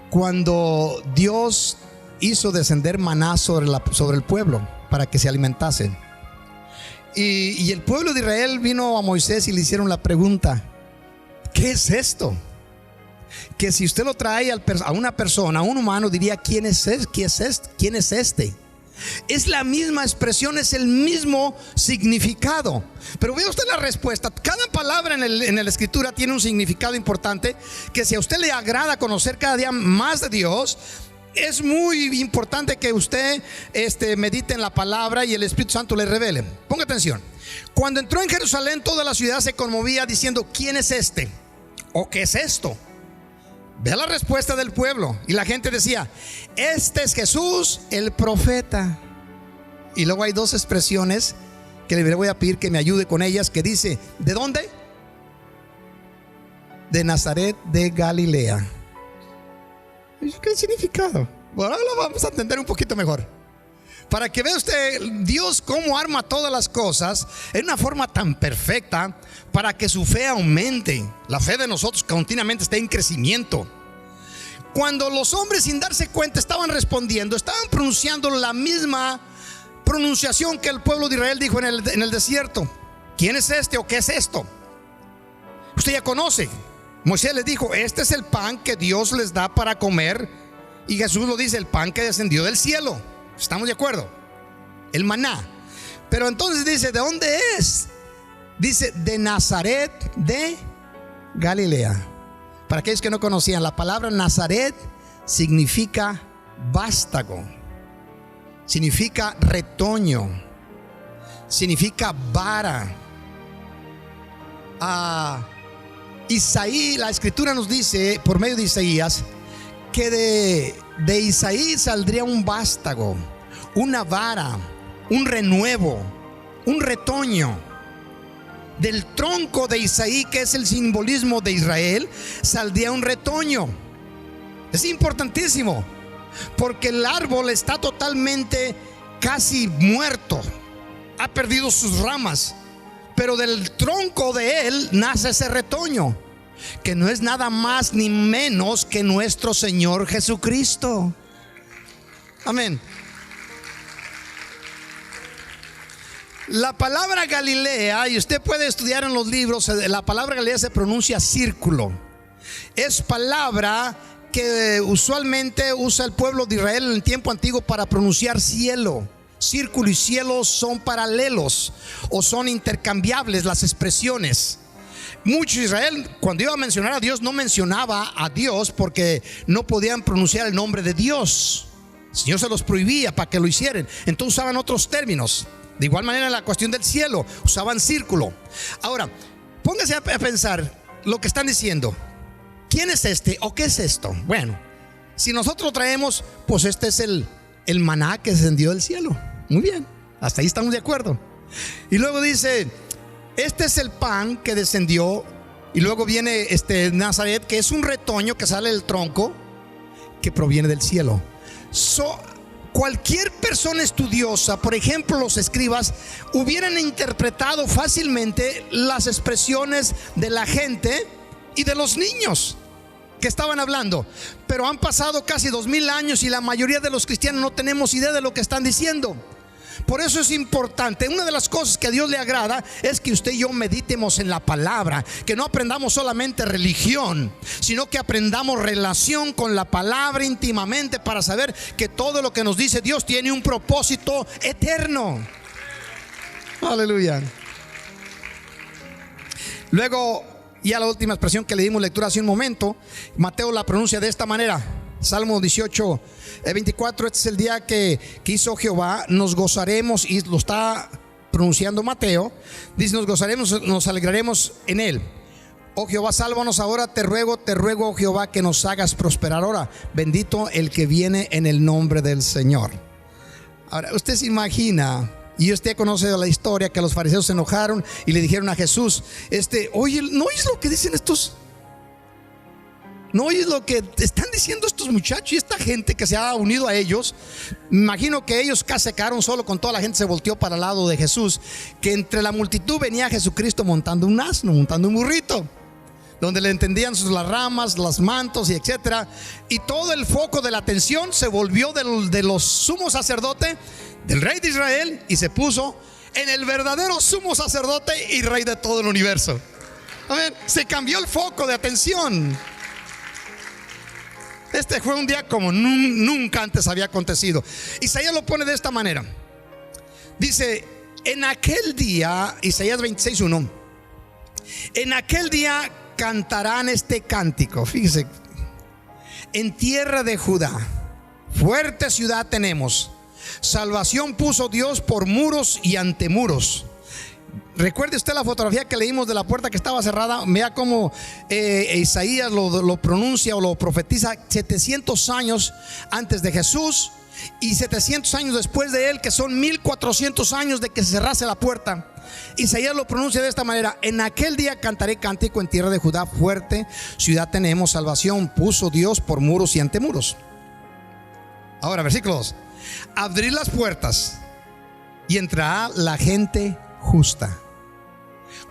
cuando Dios hizo descender maná sobre el pueblo para que se alimentasen. Y el pueblo de Israel vino a Moisés y le hicieron la pregunta: ¿qué es esto? Que si usted lo trae a una persona, a un humano, diría: ¿quién es este? Es la misma expresión, es el mismo significado. Pero vea usted la respuesta. Cada palabra en la escritura tiene un significado importante, que si a usted le agrada conocer cada día más de Dios, es muy importante que usted medite en la palabra y el Espíritu Santo le revele. Ponga atención. Cuando entró en Jerusalén, toda la ciudad se conmovía diciendo: ¿quién es este? ¿O qué es esto? Vea la respuesta del pueblo. Y la gente decía: este es Jesús, el profeta. Y luego hay dos expresiones que le voy a pedir que me ayude con ellas, que dice: ¿de dónde? De Nazaret de Galilea. ¿Qué significado? Bueno, ahora lo vamos a entender un poquito mejor. Para que vea usted Dios cómo arma todas las cosas en una forma tan perfecta para que su fe aumente. La fe de nosotros continuamente está en crecimiento. Cuando los hombres, sin darse cuenta, estaban respondiendo, estaban pronunciando la misma pronunciación que el pueblo de Israel dijo en el desierto. ¿Quién es este o qué es esto? Usted ya conoce. Moisés les dijo: este es el pan que Dios les da para comer. Y Jesús lo dice: el pan que descendió del cielo. ¿Estamos de acuerdo? El maná. Pero entonces dice: ¿de dónde es? Dice: de Nazaret de Galilea. Para aquellos que no conocían, la palabra Nazaret significa vástago, significa retoño, significa vara. Isaí, la escritura nos dice por medio de Isaías que de Isaí saldría un vástago, una vara, un renuevo, un retoño. Del tronco de Isaí, que es el simbolismo de Israel, saldría un retoño. Es importantísimo, porque el árbol está totalmente casi muerto, ha perdido sus ramas, pero del tronco de él nace ese retoño, que no es nada más ni menos que nuestro Señor Jesucristo. Amén. La palabra Galilea, y usted puede estudiar en los libros, la palabra Galilea se pronuncia círculo. Es palabra que usualmente usa el pueblo de Israel en el tiempo antiguo para pronunciar cielo. Círculo y cielo son paralelos o son intercambiables las expresiones. Mucho Israel, cuando iba a mencionar a Dios, no mencionaba a Dios porque no podían pronunciar el nombre de Dios. El Señor se los prohibía para que lo hicieran. Entonces usaban otros términos. De igual manera en la cuestión del cielo usaban círculo. Ahora, póngase a pensar lo que están diciendo. ¿Quién es este o qué es esto? Bueno, si nosotros traemos, pues este es el maná que descendió del cielo. Muy bien, hasta ahí estamos de acuerdo. Y luego dice: este es el pan que descendió. Y luego viene Nazaret, que es un retoño que sale del tronco, que proviene del cielo. Cualquier persona estudiosa, por ejemplo los escribas, hubieran interpretado fácilmente las expresiones de la gente y de los niños que estaban hablando. Pero han pasado casi 2000 años y la mayoría de los cristianos no tenemos idea de lo que están diciendo. Por eso es importante, una de las cosas que a Dios le agrada es que usted y yo meditemos en la palabra, que no aprendamos solamente religión, sino que aprendamos relación con la palabra íntimamente, para saber que todo lo que nos dice Dios tiene un propósito eterno. Aleluya. Luego, ya la última expresión que le dimos lectura hace un momento, Mateo la pronuncia de esta manera. Salmo 18, 24. Este es el día que hizo Jehová, nos gozaremos, y lo está pronunciando Mateo. Dice: nos gozaremos, nos alegraremos en él. Oh Jehová, sálvanos ahora, te ruego, oh Jehová, que nos hagas prosperar ahora. Bendito el que viene en el nombre del Señor. Ahora, usted se imagina, y usted conoce la historia, que los fariseos se enojaron y le dijeron a Jesús: oye, ¿no es lo que dicen estos? ¿No oyes lo que están diciendo estos muchachos y esta gente que se ha unido a ellos? Me imagino que ellos casi se quedaron solo, con toda la gente se volteó para el lado de Jesús, que entre la multitud venía Jesucristo montando un asno, montando un burrito, donde le entendían las ramas, los mantos y etcétera. Y todo el foco de la atención se volvió de los sumos sacerdotes, del rey de Israel, y se puso en el verdadero sumo sacerdote y rey de todo el universo. Amén. Se cambió el foco de atención. Este fue un día como nunca antes había acontecido. Isaías lo pone de esta manera. Dice: en aquel día, Isaías 26:1, en aquel día cantarán este cántico. Fíjese: en tierra de Judá, fuerte ciudad tenemos, salvación puso Dios por muros y antemuros. Recuerde usted la fotografía que leímos de la puerta que estaba cerrada. Vea cómo Isaías lo pronuncia o lo profetiza 700 años antes de Jesús y 700 años después de él, que son 1400 años de que se cerrase la puerta. Isaías lo pronuncia de esta manera: en aquel día cantaré cántico en tierra de Judá, fuerte ciudad tenemos, salvación puso Dios por muros y antemuros. Ahora, versículo 2: Abrir las puertas y entrará la gente justa,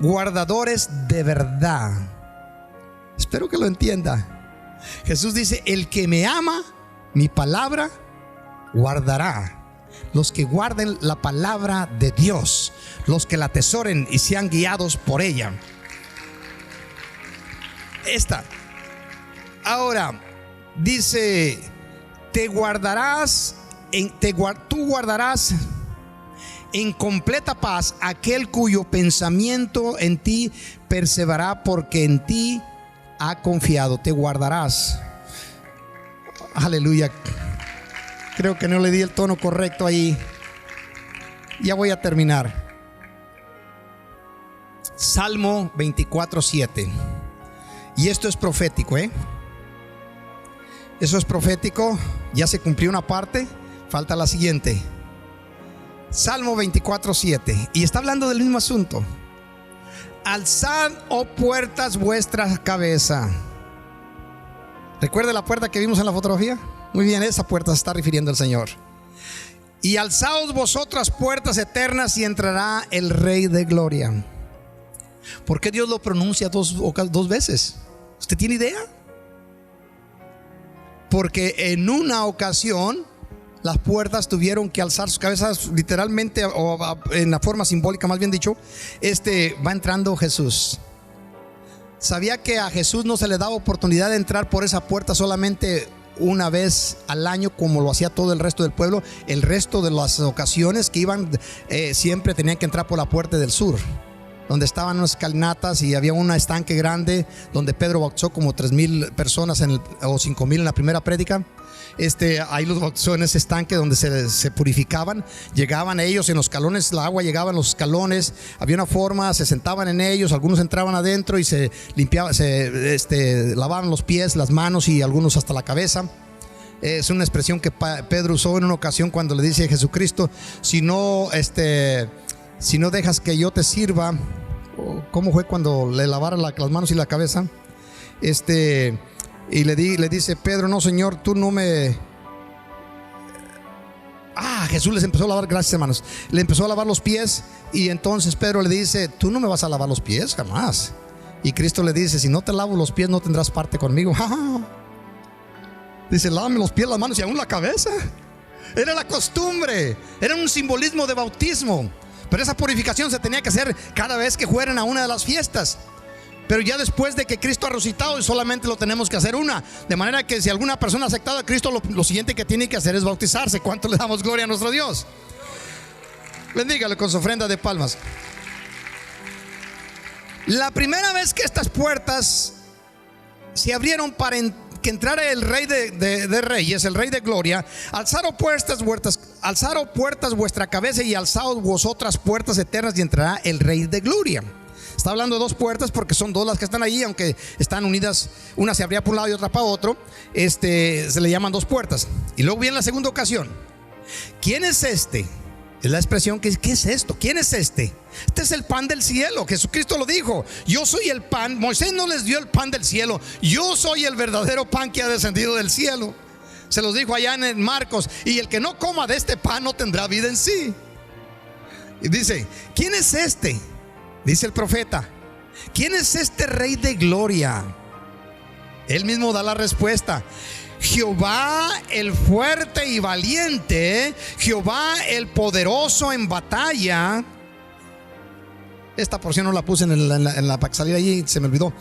guardadores de verdad. Espero que lo entienda. Jesús dice: el que me ama, mi palabra guardará. Los que guarden la palabra de Dios, los que la atesoren y sean guiados por ella. Ahora dice: tú guardarás en completa paz aquel cuyo pensamiento en ti perseverará, porque en ti ha confiado. Te guardarás. Aleluya. Creo que no le di el tono correcto ahí. Ya voy a terminar. Salmo 24:7. Y esto es profético, Eso es profético. Ya se cumplió una parte, falta la siguiente. Salmo 24:7. Y está hablando del mismo asunto. Alzad, oh puertas, vuestra cabeza. ¿Recuerda la puerta que vimos en la fotografía? Muy bien, esa puerta se está refiriendo el Señor. Y alzaos vosotras puertas eternas, y entrará el Rey de Gloria. ¿Por qué Dios lo pronuncia dos veces? ¿Usted tiene idea? Porque en una ocasión las puertas tuvieron que alzar sus cabezas, literalmente, o en la forma simbólica, más bien dicho. Va entrando Jesús. ¿Sabía que a Jesús no se le daba oportunidad de entrar por esa puerta solamente una vez al año, como lo hacía todo el resto del pueblo? El resto de las ocasiones que iban, siempre tenían que entrar por la puerta del sur, donde estaban unas escalinatas y había un estanque grande donde Pedro bautizó como 3,000 personas o 5,000 en la primera prédica. Ahí los bautizó en ese estanque donde se purificaban. Llegaban ellos en los escalones, el agua llegaba en los escalones. Había una forma, se sentaban en ellos. Algunos entraban adentro y se limpiaban, lavaban los pies, las manos y algunos hasta la cabeza. Es una expresión que Pedro usó en una ocasión cuando le dice a Jesucristo: si no dejas que yo te sirva. ¿Cómo fue cuando le lavara las manos y la cabeza? Y le dice Pedro: no, Señor, tú no me... Jesús les empezó a lavar, gracias hermanos, le empezó a lavar los pies. Y entonces Pedro le dice: tú no me vas a lavar los pies, jamás. Y Cristo le dice: si no te lavo los pies, no tendrás parte conmigo. Dice: lávame los pies, las manos y aún la cabeza. Era la costumbre, era un simbolismo de bautismo. Pero esa purificación se tenía que hacer cada vez que fueran a una de las fiestas. Pero ya después de que Cristo ha resucitado, solamente lo tenemos que hacer una. De manera que si alguna persona ha aceptado a Cristo, lo siguiente que tiene que hacer es bautizarse. ¿Cuánto le damos gloria a nuestro Dios? Bendígale con su ofrenda de palmas. La primera vez que estas puertas se abrieron para que entrara el Rey de Reyes, el Rey de Gloria: alzaros puertas vuestra cabeza, y alzaos vosotras puertas eternas, y entrará el Rey de Gloria. Está hablando de dos puertas porque son dos las que están allí, aunque están unidas. Una se abría por un lado y otra para otro. Se le llaman dos puertas. Y luego viene la segunda ocasión. ¿Quién es este? Es la expresión que ¿qué es esto? ¿Quién es este? Este es el pan del cielo. Jesucristo lo dijo: yo soy el pan. Moisés no les dio el pan del cielo. Yo soy el verdadero pan que ha descendido del cielo. Se los dijo allá en Marcos: y el que no coma de este pan no tendrá vida en sí. Y dice: ¿quién es este? Dice el profeta: ¿quién es este Rey de Gloria? Él mismo da la respuesta: Jehová el fuerte y valiente, Jehová el poderoso en batalla. Esta porción no la puse en la para salir allí, se me olvidó.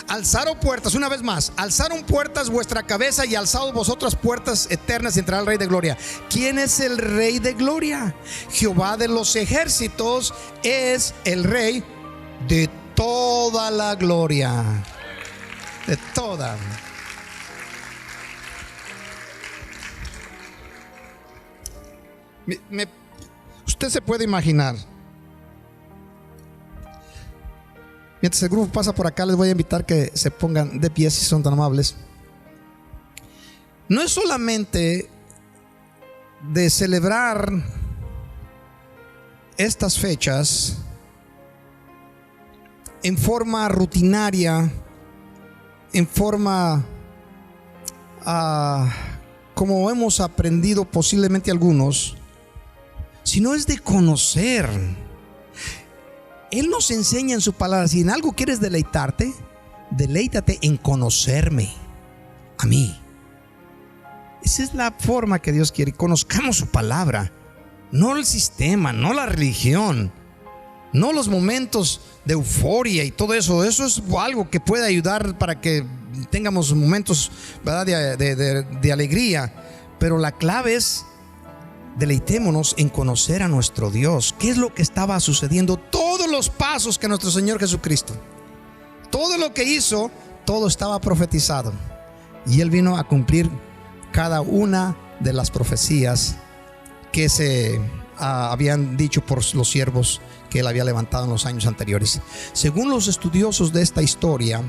Alzaron puertas, una vez más: alzaron puertas vuestra cabeza, y alzados vosotras puertas eternas, y entrará el Rey de Gloria. ¿Quién es el Rey de Gloria? Jehová de los ejércitos es el Rey de toda la gloria. De toda. Usted se puede imaginar. Mientras el grupo pasa por acá, les voy a invitar que se pongan de pie si son tan amables. No es solamente de celebrar estas fechas en forma rutinaria, en forma como hemos aprendido posiblemente algunos, sino es de conocer. Él nos enseña en su palabra: si en algo quieres deleitarte, deleítate en conocerme a mí. Esa es la forma que Dios quiere. Conozcamos su palabra, no el sistema, no la religión, no los momentos de euforia y todo eso. Eso es algo que puede ayudar para que tengamos momentos, ¿verdad?, de alegría. Pero la clave es: deleitémonos en conocer a nuestro Dios. ¿Qué es lo que estaba sucediendo? Todos los pasos que nuestro Señor Jesucristo, todo lo que hizo, todo estaba profetizado, y Él vino a cumplir cada una de las profecías que se habían dicho por los siervos que Él había levantado en los años anteriores. Según los estudiosos de esta historia,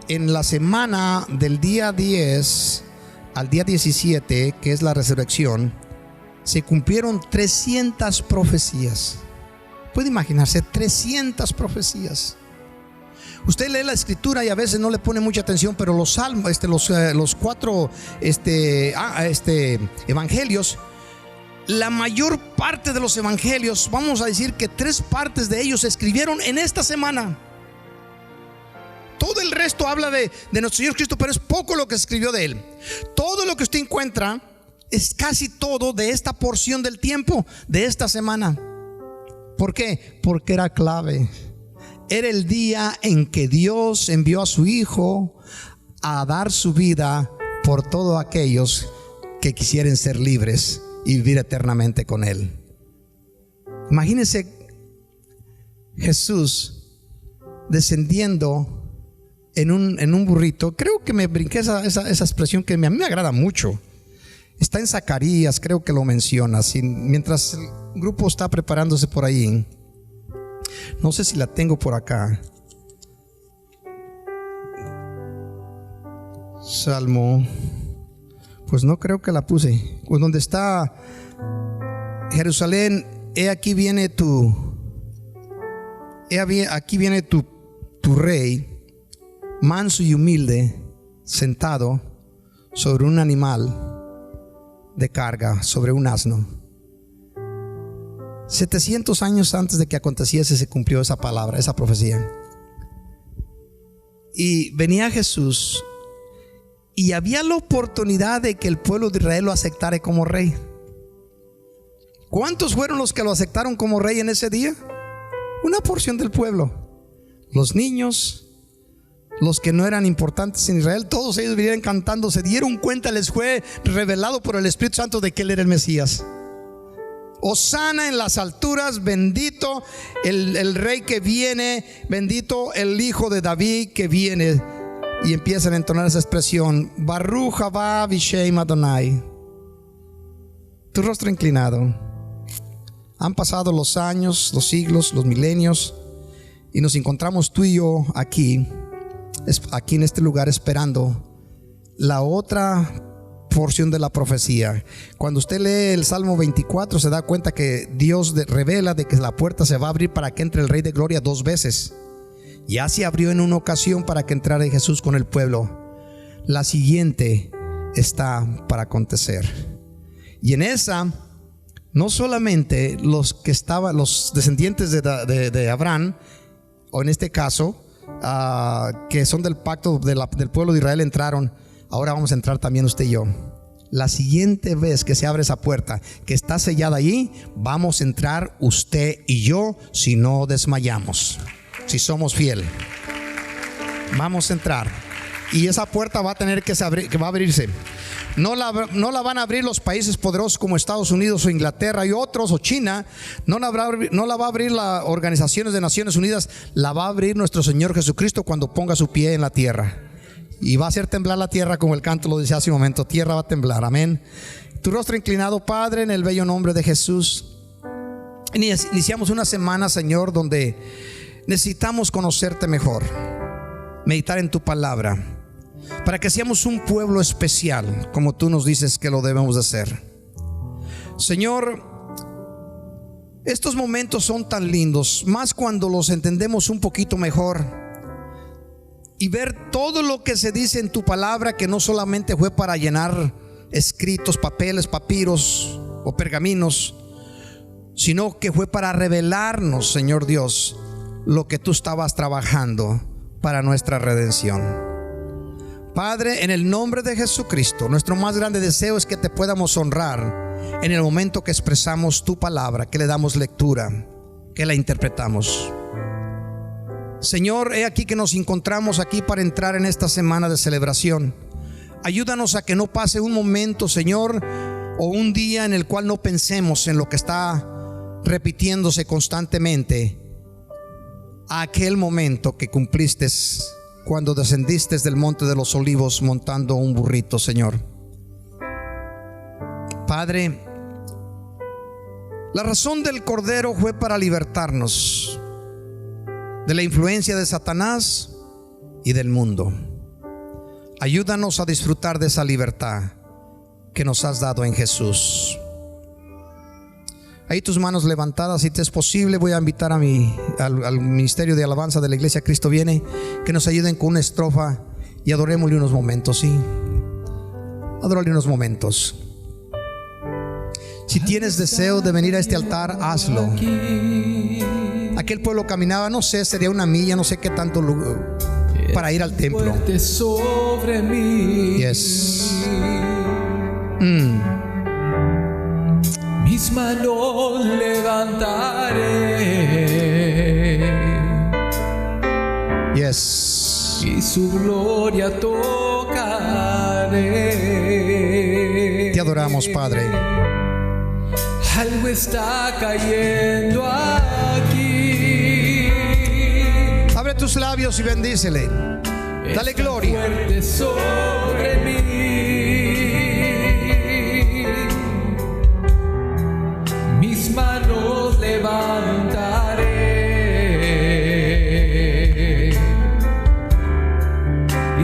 en la semana del día 10 al día 17, que es la resurrección, se cumplieron 300 profecías. Puede imaginarse 300 profecías. Usted lee la escritura y a veces no le pone mucha atención, pero los salmos, los cuatro evangelios, la mayor parte de los evangelios, vamos a decir que 3 partes de ellos se escribieron en esta semana. Todo el resto habla de nuestro Señor Cristo, pero es poco lo que se escribió de Él. Todo lo que usted encuentra es casi todo de esta porción del tiempo, de esta semana. ¿Por qué? Porque era clave. Era el día en que Dios envió a su Hijo a dar su vida por todos aquellos que quisieran ser libres y vivir eternamente con Él. Imagínense Jesús descendiendo en un burrito. Creo que me brinqué esa expresión que a mí me agrada mucho. Está en Zacarías, creo que lo menciona. Mientras el grupo está preparándose por ahí, no sé si la tengo por acá. Salmo, pues no creo que la puse. Pues donde está Jerusalén, aquí viene tu rey, manso y humilde, sentado sobre un animal de carga, sobre un asno. 700 años antes de que aconteciese se cumplió esa palabra, esa profecía. Y venía Jesús, y había la oportunidad de que el pueblo de Israel lo aceptara como rey. ¿Cuántos fueron los que lo aceptaron como rey en ese día? Una porción del pueblo. Los niños, los que no eran importantes en Israel, todos ellos vinieron cantando. Se dieron cuenta, les fue revelado por el Espíritu Santo de que Él era el Mesías. Hosana en las alturas, bendito el rey que viene, bendito el hijo de David que viene. Y empiezan a entonar esa expresión: Baruch haba Bishem Adonai. Tu rostro inclinado. Han pasado los años, los siglos, los milenios, y nos encontramos tú y yo aquí en este lugar, esperando la otra porción de la profecía. Cuando usted lee el Salmo 24, se da cuenta que Dios revela de que la puerta se va a abrir para que entre el Rey de Gloria 2 veces. Ya se abrió en una ocasión para que entrara Jesús con el pueblo. La siguiente está para acontecer. Y en esa, no solamente los descendientes de Abraham, o en este caso, que son del pacto del pueblo de Israel, entraron. Ahora vamos a entrar también usted y yo. La siguiente vez que se abre esa puerta que está sellada allí, vamos a entrar usted y yo, si no desmayamos, si somos fieles. Vamos a entrar, y esa puerta va a tener que va a abrirse. No la van a abrir los países poderosos como Estados Unidos o Inglaterra y otros, o China. No la va a abrir las organizaciones de Naciones Unidas. La va a abrir nuestro Señor Jesucristo cuando ponga su pie en la tierra. Y va a hacer temblar la tierra, como el canto lo decía hace un momento. Tierra va a temblar, amén. Tu rostro inclinado, Padre, en el bello nombre de Jesús. Iniciamos una semana, Señor, donde necesitamos conocerte mejor, meditar en tu palabra, para que seamos un pueblo especial, como tú nos dices que lo debemos de ser. Señor, estos momentos son tan lindos, más cuando los entendemos un poquito mejor, y ver todo lo que se dice en tu palabra, que no solamente fue para llenar escritos, papeles, papiros o pergaminos, sino que fue para revelarnos, Señor Dios, lo que tú estabas trabajando para nuestra redención. Padre, en el nombre de Jesucristo, nuestro más grande deseo es que te podamos honrar en el momento que expresamos tu palabra, que le damos lectura, que la interpretamos. Señor, he aquí que nos encontramos aquí para entrar en esta semana de celebración. Ayúdanos a que no pase un momento, Señor, o un día en el cual no pensemos en lo que está repitiéndose constantemente a aquel momento que cumpliste cuando descendiste del monte de los olivos montando un burrito, Señor. Padre, la razón del Cordero fue para libertarnos de la influencia de Satanás y del mundo. Ayúdanos a disfrutar de esa libertad que nos has dado en Jesús. Ahí tus manos levantadas, si te es posible, voy a invitar al ministerio de alabanza de la iglesia Cristo Viene, que nos ayuden con una estrofa y adorémosle unos momentos, ¿sí? Adorémosle unos momentos. Si tienes deseo de venir a este altar, hazlo. Aquel pueblo caminaba, no sé, sería una milla, no sé qué tanto para ir al templo. Yes. Mis manos levantaré. Yes. Y su gloria tocaré. Te adoramos, Padre. Algo está cayendo aquí. Abre tus labios y bendícele. Dale gloria. Fuerte sobre mí. Mis manos levantaré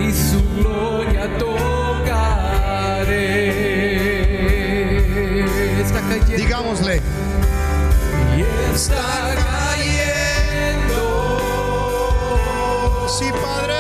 y su gloria tocaré. Está cayendo. Digámosle. Y está cayendo. Sí, Padre.